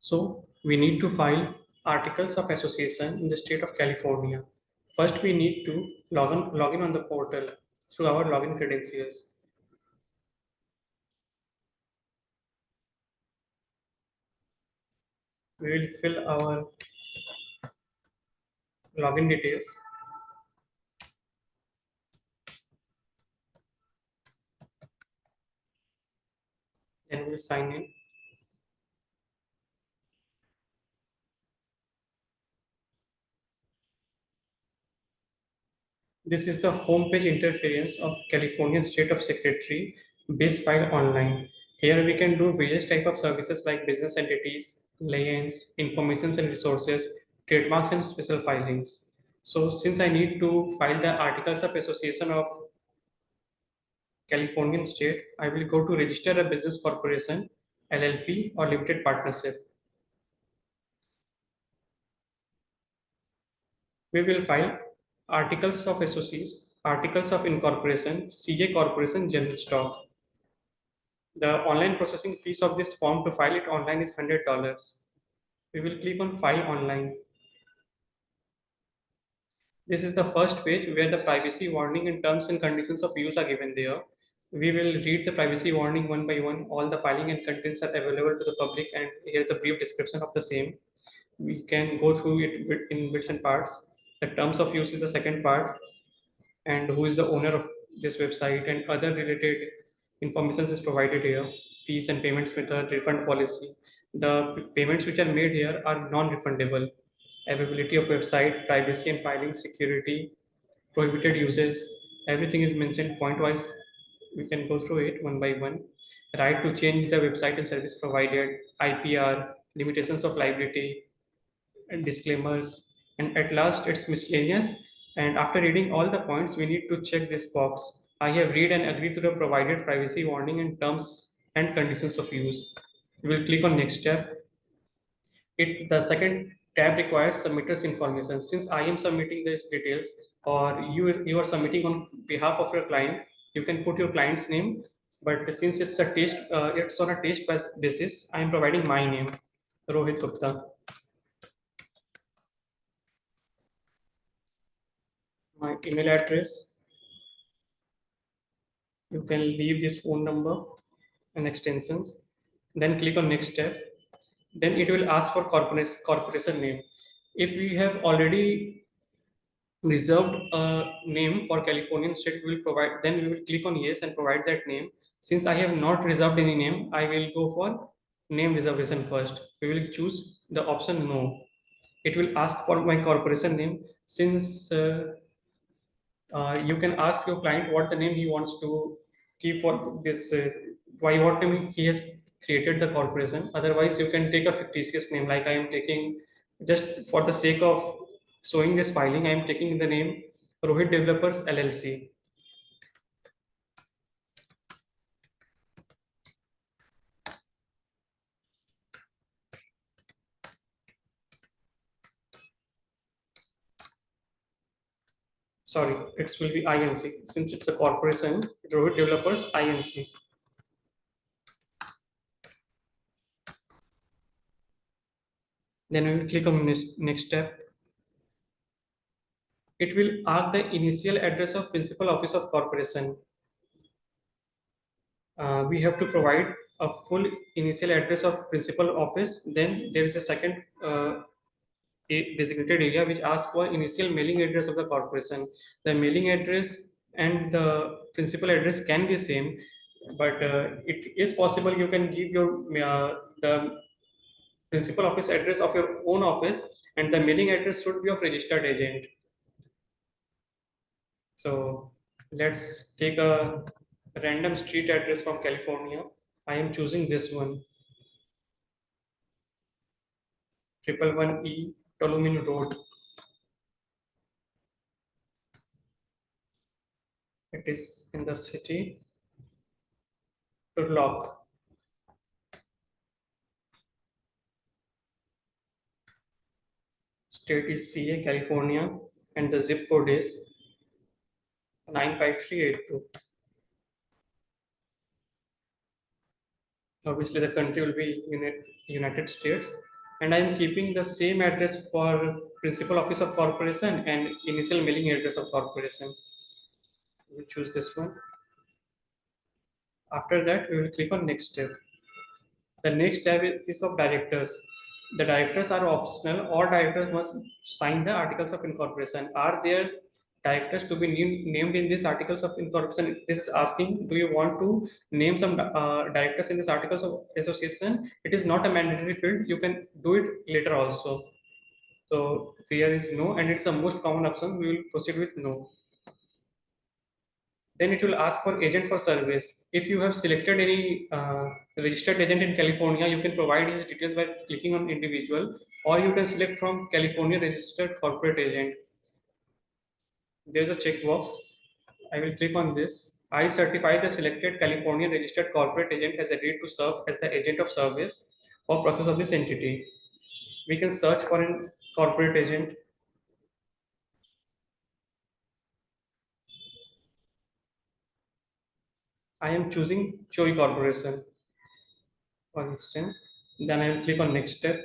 So we need to file articles of association in the state of California. First, we need to log in on the portal through our login credentials. We will fill our login details. Then we'll sign in. This is the homepage interference of California State of Secretary base file online. Here we can do various type of services like business entities, liens, informations and resources, trademarks and special filings. So since I need to file the articles of association of Californian state, I will go to register a business corporation, LLP or limited partnership. We will file articles of association, articles of incorporation, CA corporation general stock. The online processing fees of this form to file it online is $100. We will click on file online. This is the first page where the privacy warning and terms and conditions of use are given there. We will read the privacy warning one by one. All the filing and contents are available to the public, and here's a brief description of the same. We can go through it in bits and parts. The terms of use is the second part, and who is the owner of this website and other related information is provided here. Fees and payments method, refund policy. The payments which are made here are non-refundable. Availability of website, privacy and filing, security, prohibited uses, everything is mentioned point wise. We can go through it one by one. Right to change the website and service provided, IPR, limitations of liability, and disclaimers, and at last it's miscellaneous. And after reading all the points, we need to check this box. I have read and agreed to the provided privacy warning and terms and conditions of use. We will click on next step. The second tab requires submitters information. Since I am submitting these details, or you are submitting on behalf of your client, you can put your client's name. But since it's on a test basis, I am providing my name, Rohit Gupta. My email address. You can leave this phone number and extensions. Then click on next step. Then it will ask for corporation name. If we have already reserved a name for Californian state, we will provide. Then we will click on yes and provide that name. Since I have not reserved any name, I will go for name reservation first. We will choose the option no. It will ask for my corporation name. Since you can ask your client what the name he wants to keep for this, why what name he has created the corporation. Otherwise, you can take a fictitious name, like I am taking, just for the sake of showing this filing, I am taking the name Rohit Developers LLC. Sorry, it will be INC. Since it's a corporation, Rohit Developers INC. Then we will click on next step. It will ask the initial address of principal office of corporation. We have to provide a full initial address of principal office. Then there is a second designated area which asks for initial mailing address of the corporation. The mailing address and the principal address can be same, but it is possible you can give your the principal office address of your own office, and the mailing address should be of registered agent. So let's take a random street address from California. I am choosing this one, 111E Tolumin Road. It is in the city Turlock. State is CA, California, and the zip code is 95382. Obviously, the country will be United States. And I am keeping the same address for principal office of corporation and initial mailing address of corporation. We'll choose this one. After that, we will click on next step. The next tab is of directors. The directors are optional. All directors must sign the articles of incorporation. Are there directors to be named in these articles of incorporation? This is asking, do you want to name some directors in these articles of association? It is not a mandatory field. You can do it later also. So here is no, and it's the most common option. We will proceed with no. Then it will ask for agent for service. If you have selected any registered agent in California, you can provide his details by clicking on individual, or you can select from California registered corporate agent. There's a checkbox. I will click on this. I certify the selected California registered corporate agent has agreed to serve as the agent of service for process of this entity. We can search for a corporate agent. I am choosing Choi Corporation, for instance. Then I will click on next step.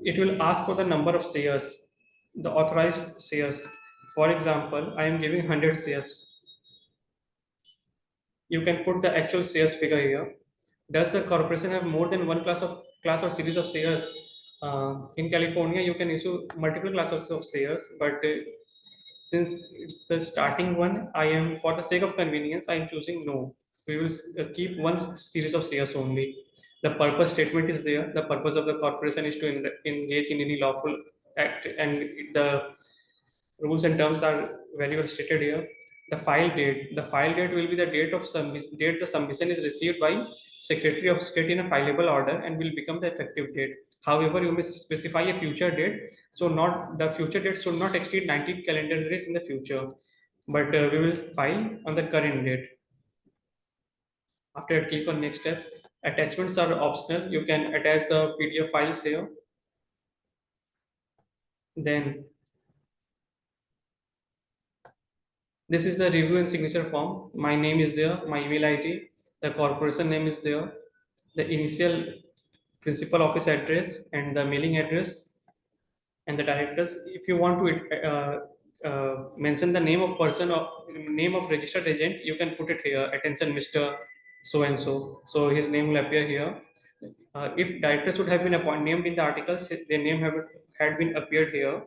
It will ask for the number of shares, the authorized shares. For example, I am giving 100 shares. You can put the actual shares figure here. Does the corporation have more than one class or series of shares? In California, you can issue multiple classes of shares, but since it's the starting one, I am, for the sake of convenience, I am choosing no. We will keep one series of shares only. The purpose statement is there. The purpose of the corporation is to engage in any lawful act, and the rules and terms are very well stated here. The file date. The file date will be the date the submission is received by Secretary of State in a fileable order and will become the effective date. However, you may specify a future date. So not the future date should not exceed 19 calendar days in the future. But we will file on the current date. After I click on next steps, attachments are optional. You can attach the PDF files here. Then this is the review and signature form. My name is there, my email ID, the corporation name is there, the initial principal office address and the mailing address and the directors. If you want to mention the name of person or name of registered agent, you can put it here. Attention, Mr. So and so. So his name will appear here. If directors would have been named in the articles, their name had been appeared here.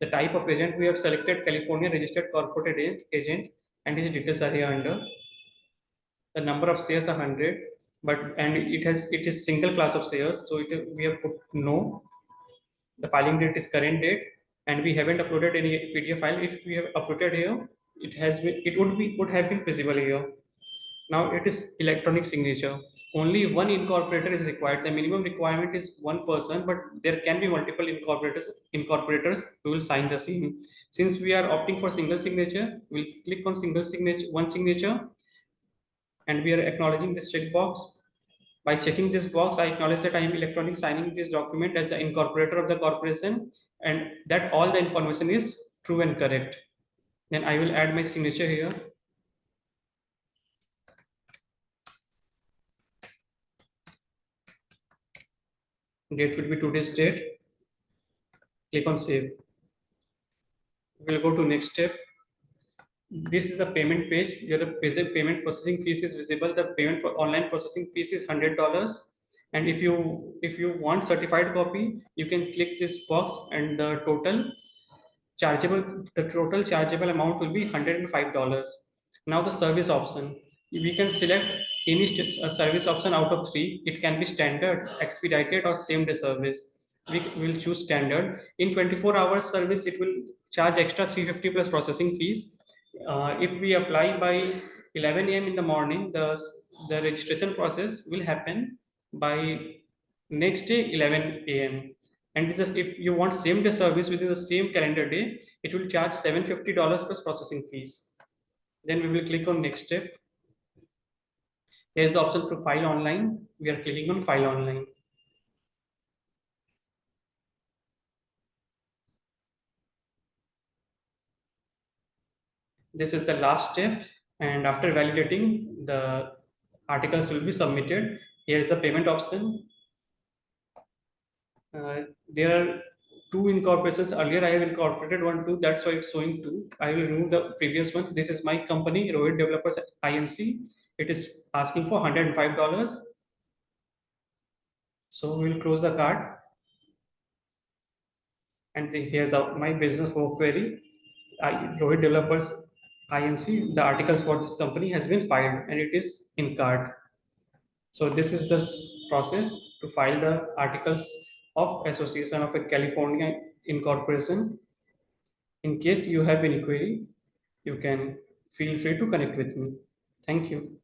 The type of agent we have selected California registered corporate agent and his details are here under. The number of shares are 100, but and it is single class of shares, so we have put no. The filing date is current date, and we haven't uploaded any PDF file. If we have uploaded here, it would have been visible here. Now it is electronic signature. Only one incorporator is required. The minimum requirement is one person, but there can be multiple incorporators who will sign the same. Since we are opting for single signature, we'll click on single signature, one signature, and we are acknowledging this checkbox. By checking this box, I acknowledge that I am electronic signing this document as the incorporator of the corporation and that all the information is true and correct. Then I will add my signature here. Date will be today's date. Click on save. We'll go to next step. This is the payment page. Here the payment processing fees is visible. The payment for online processing fees is $100. And if you want certified copy, you can click this box and the total chargeable amount will be $105. Now the service option. We can select any service option out of three. It can be standard, expedited, or same day service. We will choose standard. In 24 hours service, it will charge extra 350 plus processing fees. If we apply by 11 a.m. in the morning, the registration process will happen by next day 11 a.m. And this is if you want same day service within the same calendar day, it will charge $750 plus processing fees. Then we will click on next step. Here's the option to file online. We are clicking on file online. This is the last step, and after validating, the articles will be submitted. Here is the payment option. There are two incorporations. Earlier I have incorporated one, two. That's why it's showing two. I will remove the previous one. This is my company, Rohit Developers Inc. It is asking for $105. So we will close the card, and here's my business work query. Rohit Developers Inc. The articles for this company has been filed, and it is in card. So this is the process to file the articles of association of a California incorporation. In case you have any query, you can feel free to connect with me. Thank you.